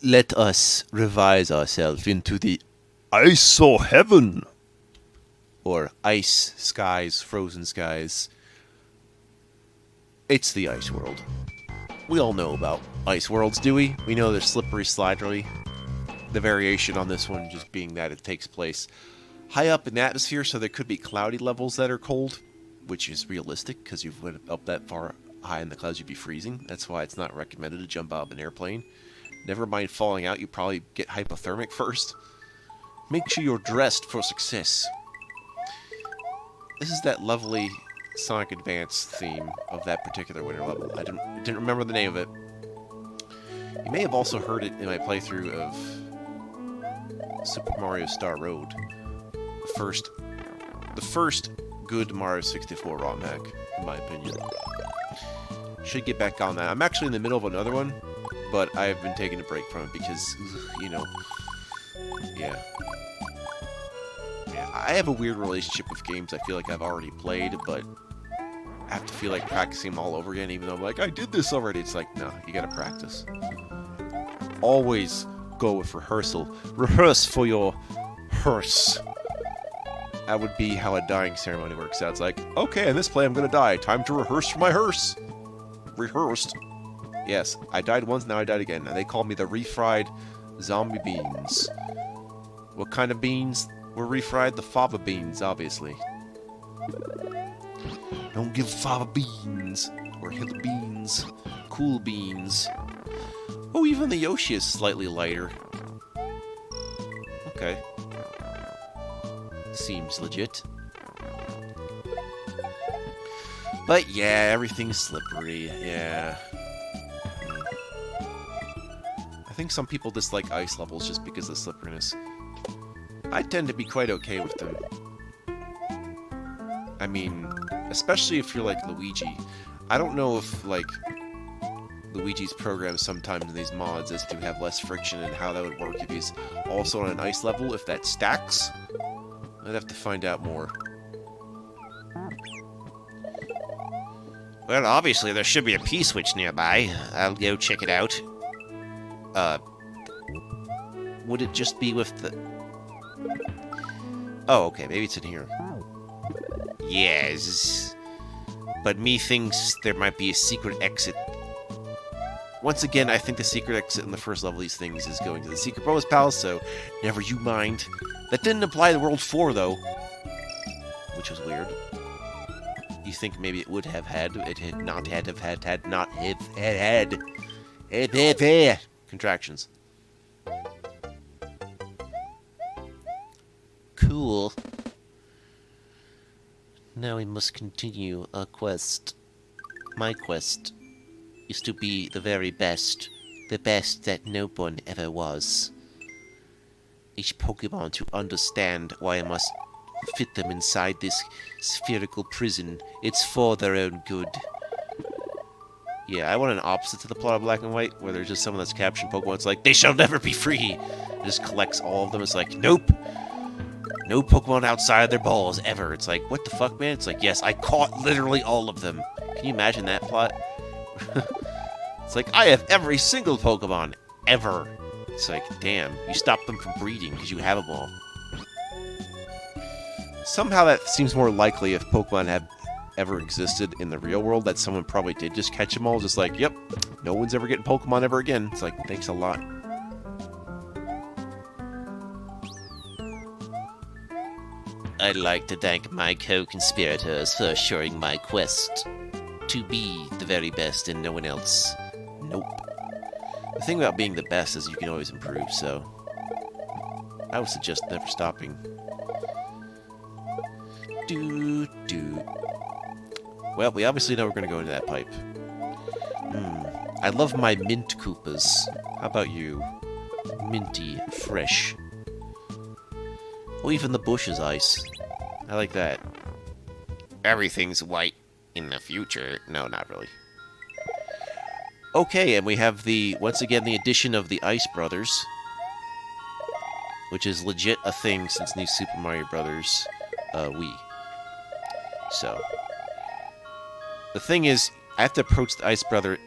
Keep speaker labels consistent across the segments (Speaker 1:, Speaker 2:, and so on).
Speaker 1: let us revise ourselves into the ice or heaven, or ice skies, frozen skies. It's the ice world. We all know about ice worlds, do we? We know they're slippery, slidery. The variation on this one just being that it takes place high up in the atmosphere, so there could be cloudy levels that are cold, which is realistic because you've went up that far high in the clouds, you'd be freezing. That's why it's not recommended to jump out of an airplane. Never mind falling out, you probably get hypothermic first. Make sure you're dressed for success. This is that lovely Sonic Advance theme of that particular winter level. I didn't remember the name of it. You may have also heard it in my playthrough of Super Mario Star Road. The first good Mario 64 ROM hack, in my opinion. Should get back on that. I'm actually in the middle of another one, but I've been taking a break from it because, you know, yeah. I have a weird relationship with games I feel like I've already played, but I have to feel like practicing them all over again, even though I'm like, I did this already. It's like, no, you gotta practice. Always go with rehearsal. Rehearse for your hearse. That would be how a dying ceremony works out. It's like, okay, in this play I'm gonna die. Time to rehearse for my hearse. Rehearsed. Yes, I died once, now I died again. Now they call me the refried zombie beans. What kind of beans were refried? The fava beans, obviously. Don't give fava beans, or hill beans, cool beans. Oh, even the Yoshi is slightly lighter. Okay. Seems legit. But yeah, everything's slippery, yeah. I think some people dislike ice levels just because of the slipperiness. I tend to be quite okay with them. I mean, especially if you're like Luigi. I don't know if, like, Luigi's programmed sometimes in these mods is to have less friction and how that would work if he's also on an ice level, if that stacks. I'd have to find out more.
Speaker 2: Well, obviously there should be a P-switch nearby. I'll go check it out.
Speaker 1: Would it just be with the... Oh, okay, maybe it's in here.
Speaker 2: Yes. But me thinks there might be a secret exit.
Speaker 1: Once again, I think the secret exit in the first level of these things is going to the secret bonus palace, so never you mind. That didn't apply to World 4, though. Which was weird. You think maybe it would have had, it had not had contractions. Cool. Now we must continue our quest. My quest is to be the very best. The best that no one ever was. Each Pokemon to understand why I must fit them inside this spherical prison. It's for their own good. Yeah, I want an opposite to the plot of Black and White, where there's just someone that's capturing Pokemon. It's like, they shall never be free! It just collects all of them. It's like, nope! No Pokemon outside their balls, ever. It's like, what the fuck, man? It's like, yes, I caught literally all of them. Can you imagine that plot? It's like, I have every single Pokemon, ever. It's like, damn, you stopped them from breeding because you have them all. Somehow that seems more likely if Pokemon had ever existed in the real world, that someone probably did just catch them all, just like, yep, no one's ever getting Pokemon ever again. It's like, thanks a lot. I'd like to thank my co-conspirators for assuring my quest to be the very best and no one else. Nope. The thing about being the best is you can always improve, so I would suggest never stopping. Well, we obviously know we're going to go into that pipe. I love my mint Koopas. How about you? Minty, fresh. Oh, even the bush is ice. I like that.
Speaker 2: Everything's white in the future. No, not really.
Speaker 1: Okay, and we have the, once again, the addition of the Ice Brothers. Which is legit a thing since New Super Mario Brothers Wii. So, the thing is, I have to approach the Ice Brother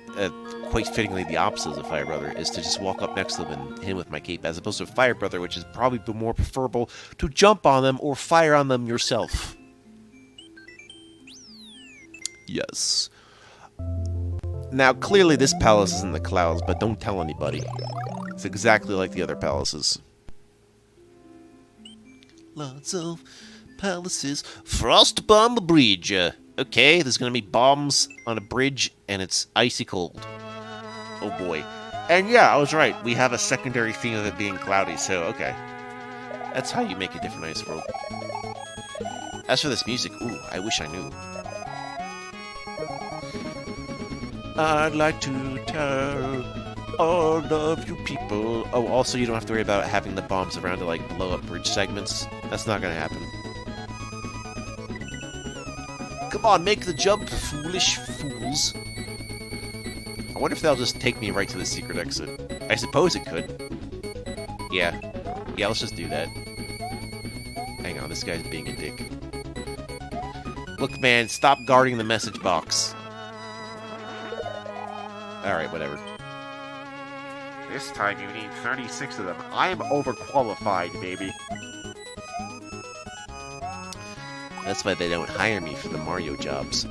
Speaker 1: quite fittingly the opposite of the Fire Brother, is to just walk up next to them and hit him with my cape, as opposed to Fire Brother, which is probably more preferable to jump on them or fire on them yourself. Yes. Now, clearly this palace is in the clouds, but don't tell anybody. It's exactly like the other palaces. Lots of palaces. Frost bomb bridge. Okay, there's gonna be bombs on a bridge, and it's icy cold. Oh boy. And yeah, I was right. We have a secondary theme of it being cloudy, so okay. That's how you make a different ice world. As for this music, ooh, I wish I knew. I'd like to tell all of you people. Oh, also, you don't have to worry about having the bombs around to, like, blow up bridge segments. That's not gonna happen. Come on, make the jump, foolish fools. I wonder if that'll just take me right to the secret exit. I suppose it could. Yeah. Yeah, let's just do that. Hang on, this guy's being a dick. Look, man, stop guarding the message box. Alright, whatever. This time you need 36 of them. I am overqualified, baby. That's why they don't hire me for the Mario jobs.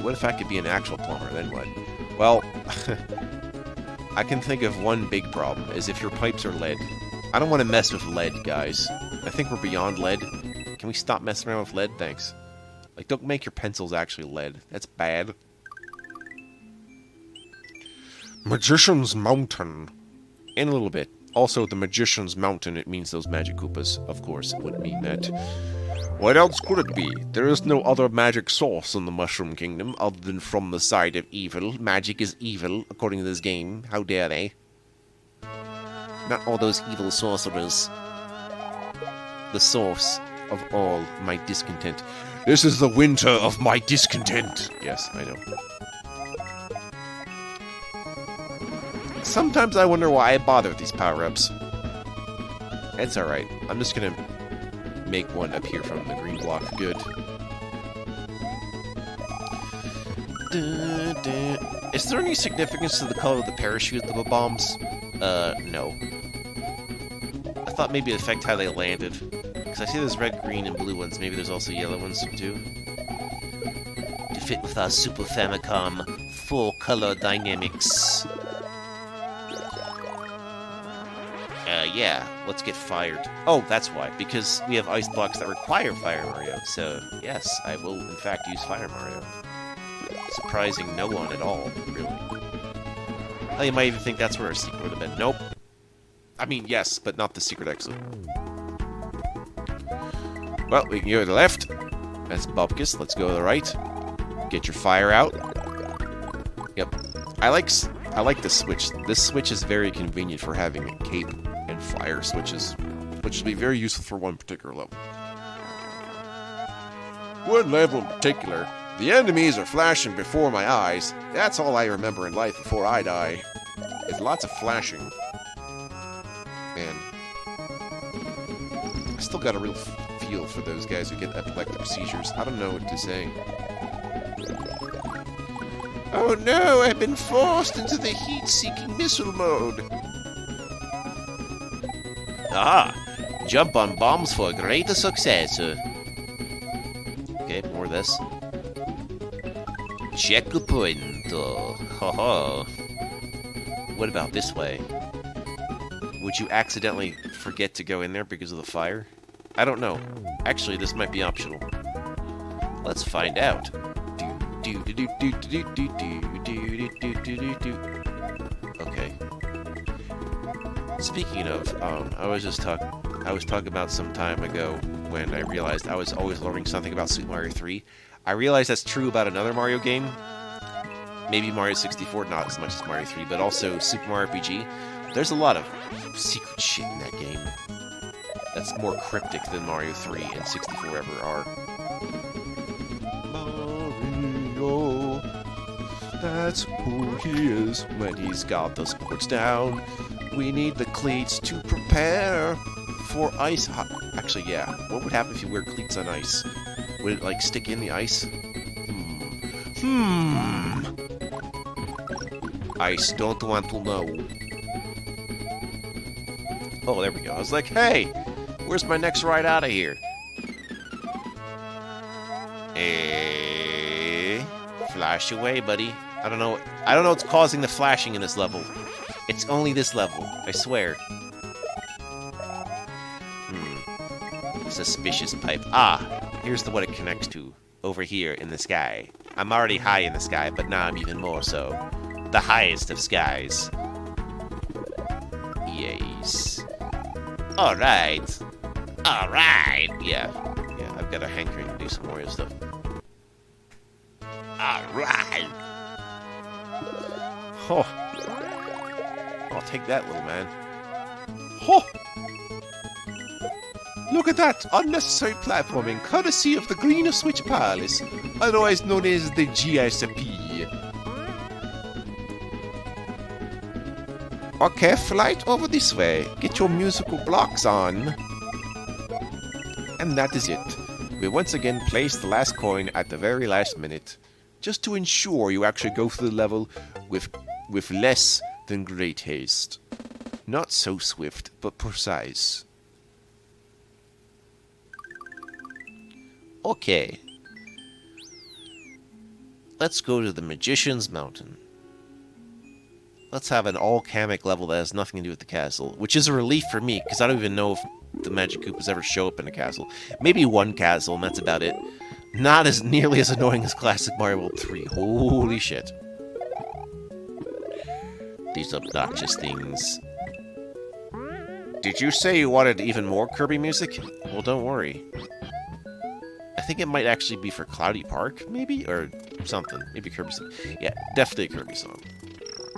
Speaker 1: What if I could be an actual plumber, then what? Well, I can think of one big problem, is if your pipes are lead. I don't want to mess with lead, guys. I think we're beyond lead. Can we stop messing around with lead? Thanks. Like, don't make your pencils actually lead. That's bad. Magician's Mountain. In a little bit. Also, the Magician's Mountain, it means those magic Koopas. Of course, it would mean that. What else could it be? There is no other magic source in the Mushroom Kingdom other than from the side of evil. Magic is evil, according to this game. How dare they? Not all those evil sorcerers. The source of all my discontent. This is the winter of my discontent. Yes, I know. Sometimes I wonder why I bother with these power-ups. It's alright. I'm just gonna make one appear from the green block. Good. Is there any significance to the color of the parachute of the bombs? No. I thought maybe it affect how they landed. Because I see there's red, green, and blue ones. Maybe there's also yellow ones, too. To fit with our Super Famicom 4-color dynamics. Yeah, let's get fired. Oh, that's why. Because we have ice blocks that require Fire Mario. So, yes, I will, in fact, use Fire Mario. Surprising no one at all, really. Oh, you might even think that's where our secret would have been. Nope. I mean, yes, but not the secret exit. Well, we can go to the left. That's Bubkus. Let's go to the right. Get your fire out. Yep. I like this switch. This switch is very convenient for having a cape and fire switches, which will be very useful for one particular level. One level in particular. The enemies are flashing before my eyes. That's all I remember in life before I die. It's lots of flashing. Man. I still got a real feel for those guys who get epileptic seizures. I don't know what to say. Oh no, I've been forced into the heat-seeking missile mode. Ah, jump on bombs for greater success. Okay, more of this. Checkpoint. Haha. What about this way? Would you accidentally forget to go in there because of the fire? I don't know. Actually, this might be optional. Let's find out. Okay. Speaking of, I was talking about some time ago when I realized I was always learning something about Super Mario 3. I realized that's true about another Mario game. Maybe Mario 64, not as much as Mario 3, but also Super Mario RPG. There's a lot of secret shit in that game that's more cryptic than Mario 3 and 64 ever are. Mario, that's who he is when he's got the sports down. We need the cleats to prepare for ice. Actually, yeah. What would happen if you wear cleats on ice? Would it, like, stick in the ice?
Speaker 2: I don't want to know. Oh, there we go. I was like, hey, where's my next ride out of here? Flash away, buddy. I don't know. I don't know what's causing the flashing in this level. It's only this level, I swear. Suspicious pipe. Ah, here's the what it connects to. Over here in the sky. I'm already high in the sky, but now I'm even more so. The highest of skies. Yes. Alright. Alright. Yeah, I've got a hankering to do some Mario stuff. Alright. Oh. I'll take that, little man. Oh. Look at that! Unnecessary platforming, courtesy of the Green Switch Palace, otherwise known as the GSP. Okay, flight over this way. Get your musical blocks on. And that is it. We once again place the last coin at the very last minute, just to ensure you actually go through the level with less than great haste. Not so swift, but precise.
Speaker 1: Okay. Let's go to the Magician's Mountain. Let's have an all-Kamek level that has nothing to do with the castle, which is a relief for me, because I don't even know if the Magic Koopas ever show up in a castle. Maybe one castle, and that's about it. Not as nearly as annoying as Classic Mario World 3. Holy shit. These obnoxious things. Did you say you wanted even more Kirby music? Well, don't worry. I think it might actually be for Cloudy Park, maybe? Or something. Maybe Kirby song. Yeah, definitely a Kirby song.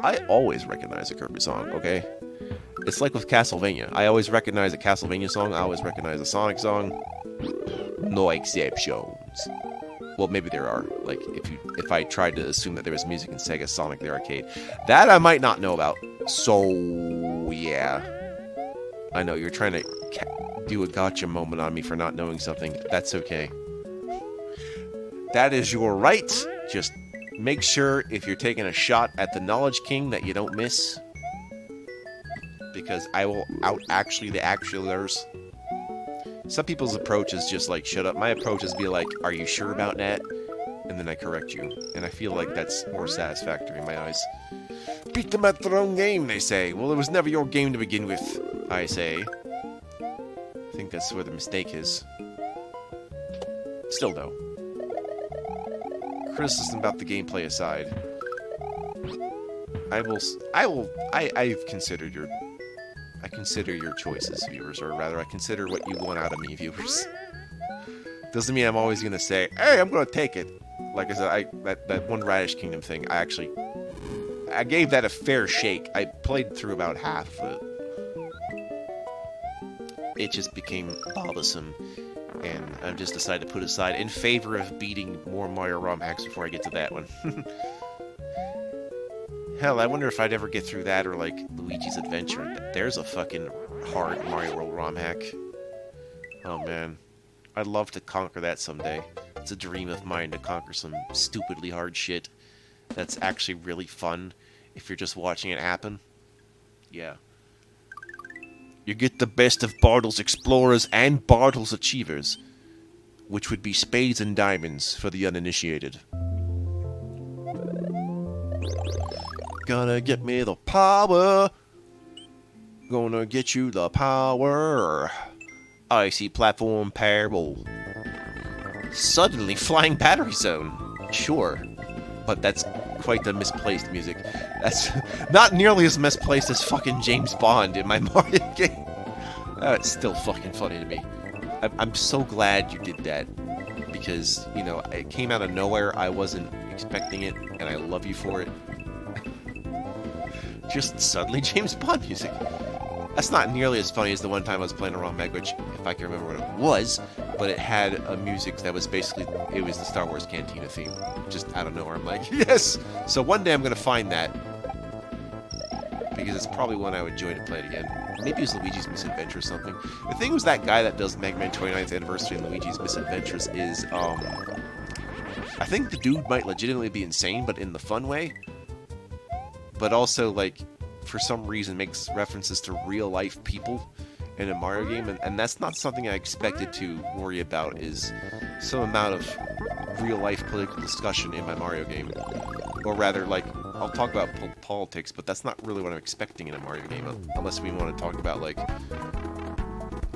Speaker 1: I always recognize a Kirby song, okay? It's like with Castlevania. I always recognize a Castlevania song. I always recognize a Sonic song. No exceptions. Well, maybe there are. Like, if I tried to assume that there was music in Sega Sonic the Arcade. That I might not know about. So, yeah. I know, you're trying to do a gotcha moment on me for not knowing something. That's okay. That is your right. Just make sure if you're taking a shot at the Knowledge King that you don't miss. Because I will out-actually the actualers. Some people's approach is just like, shut up. My approach is be like, are you sure about that? And then I correct you. And I feel like that's more satisfactory in my eyes. Beat them at their own game, they say. Well, it was never your game to begin with, I say. I think that's where the mistake is. Still, though. Criticism about the gameplay aside, I've considered I consider your choices, viewers, or rather, I consider what you want out of me, viewers. Doesn't mean I'm always gonna say, hey, I'm gonna take it. Like I said, that one Radish Kingdom thing, I gave that a fair shake. I played through about half of it. It just became bothersome. And I've just decided to put aside in favor of beating more Mario ROM hacks before I get to that one. Hell, I wonder if I'd ever get through that or, like, Luigi's Adventure. There's a fucking hard Mario World ROM hack. Oh, man. I'd love to conquer that someday. It's a dream of mine to conquer some stupidly hard shit that's actually really fun if you're just watching it happen. Yeah. You get the best of Bartle's explorers and Bartle's achievers, which would be spades and diamonds for the uninitiated. Gonna get me the power. Gonna get you the power. Icy platform parable. Suddenly flying battery zone. Sure. But that's quite the misplaced music. That's not nearly as misplaced as fucking James Bond in my Mario game. It's still fucking funny to me. I'm so glad you did that. Because, you know, it came out of nowhere. I wasn't expecting it. And I love you for it. Just suddenly James Bond music. That's not nearly as funny as the one time I was playing a ROM Meg, which, if I can remember what it was, but it had a music that was basically, it was the Star Wars Cantina theme. Just out of nowhere, I'm like, yes! So one day I'm going to find that, because it's probably one I would enjoy to play it again. Maybe it was Luigi's Misadventure or something. The thing was that guy that does Mega Man 29th Anniversary and Luigi's Misadventures is, I think the dude might legitimately be insane, but in the fun way.
Speaker 2: but also, like, for some reason makes references to real-life people in a Mario game, and that's not something I expected to worry about, is some amount of real-life political discussion in my Mario game. Or rather, like, I'll talk about politics, but that's not really what I'm expecting in a Mario game, unless we want to talk about, like,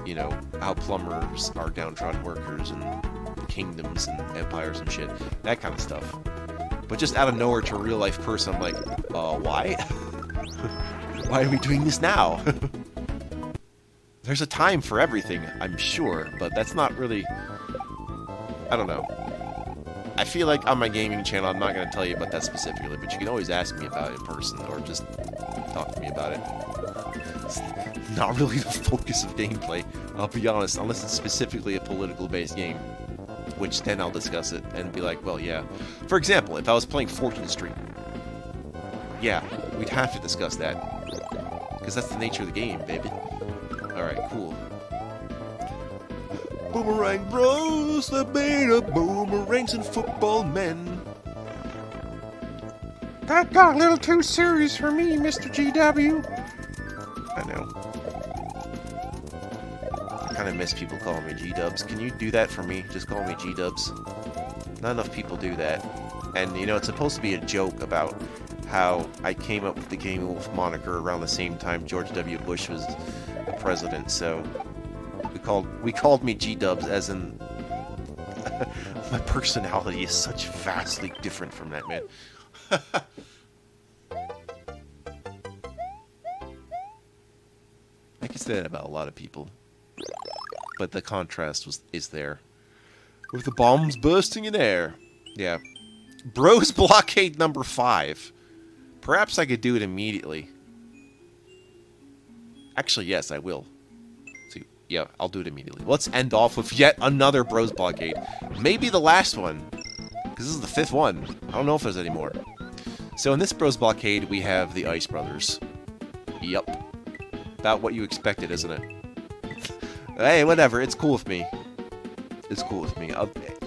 Speaker 2: you know, how plumbers are downtrodden workers and kingdoms and empires and shit. That kind of stuff. But just out of nowhere to a real-life person, I'm like, why? Why are we doing this now? There's a time for everything, I'm sure, but that's not really... I don't know. I feel like on my gaming channel, I'm not going to tell you about that specifically, but you can always ask me about it in person, or just talk to me about it. It's not really the focus of gameplay, I'll be honest, unless it's specifically a political-based game. Which then I'll discuss it and be like, well, yeah. For example, if I was playing Fortune Street, yeah, we'd have to discuss that. Because that's the nature of the game, baby. Alright, cool. Boomerang Bros, the made of boomerangs and football men.
Speaker 3: That got a little too serious for me, Mr. GW.
Speaker 2: I know. I kind of miss people calling me G-dubs. Can you do that for me? Just call me G-dubs. Not enough people do that. And, you know, it's supposed to be a joke about how I came up with the Game Wolf moniker around the same time George W. Bush was the president, so we called me G-dubs, as in my personality is such vastly different from that man. I can say that about a lot of people, but the contrast is there with the bombs bursting in air. Yeah, Bros Blockade number 5. Perhaps I could do it immediately. Actually, yes, I will. So, yeah, I'll do it immediately. Let's end off with yet another Bros Blockade. Maybe the last one, because this is the 5th one. I don't know if there's any more. So in this Bros Blockade, we have the Ice Brothers. Yup. About what you expected, isn't it? Hey, whatever. It's cool with me. It's cool with me.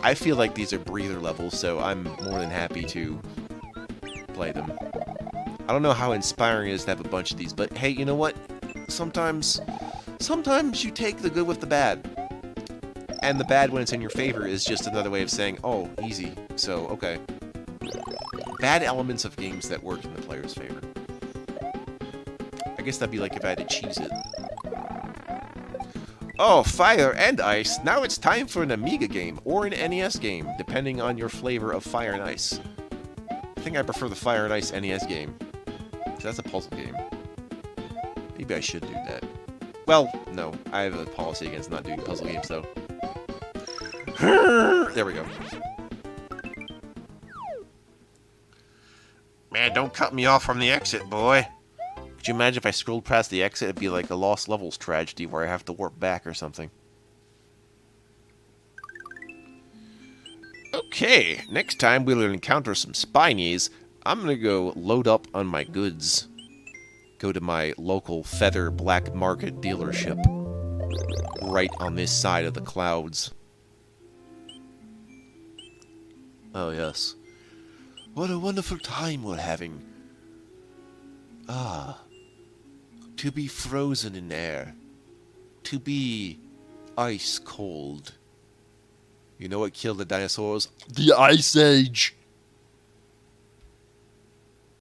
Speaker 2: I feel like these are breather levels, so I'm more than happy to play them. I don't know how inspiring it is to have a bunch of these, but hey, you know what? Sometimes you take the good with the bad. And the bad, when it's in your favor, is just another way of saying, oh, easy. So, okay. Bad elements of games that work in the player's favor. I guess that'd be like if I had to cheese it. Oh, fire and ice. Now it's time for an Amiga game, or an NES game, depending on your flavor of fire and ice. I think I prefer the fire and ice NES game. That's a puzzle game. Maybe I should do that. Well, no. I have a policy against not doing puzzle games, though. There we go. Man, don't cut me off from the exit, boy. Could you imagine if I scrolled past the exit? It'd be like a Lost Levels tragedy where I have to warp back or something. Okay, next time we'll encounter some Spinies. I'm gonna go load up on my goods. Go to my local feather black market dealership. Right on this side of the clouds. Oh, yes. What a wonderful time we're having. Ah. To be frozen in air. To be ice cold. You know what killed the dinosaurs? The Ice Age!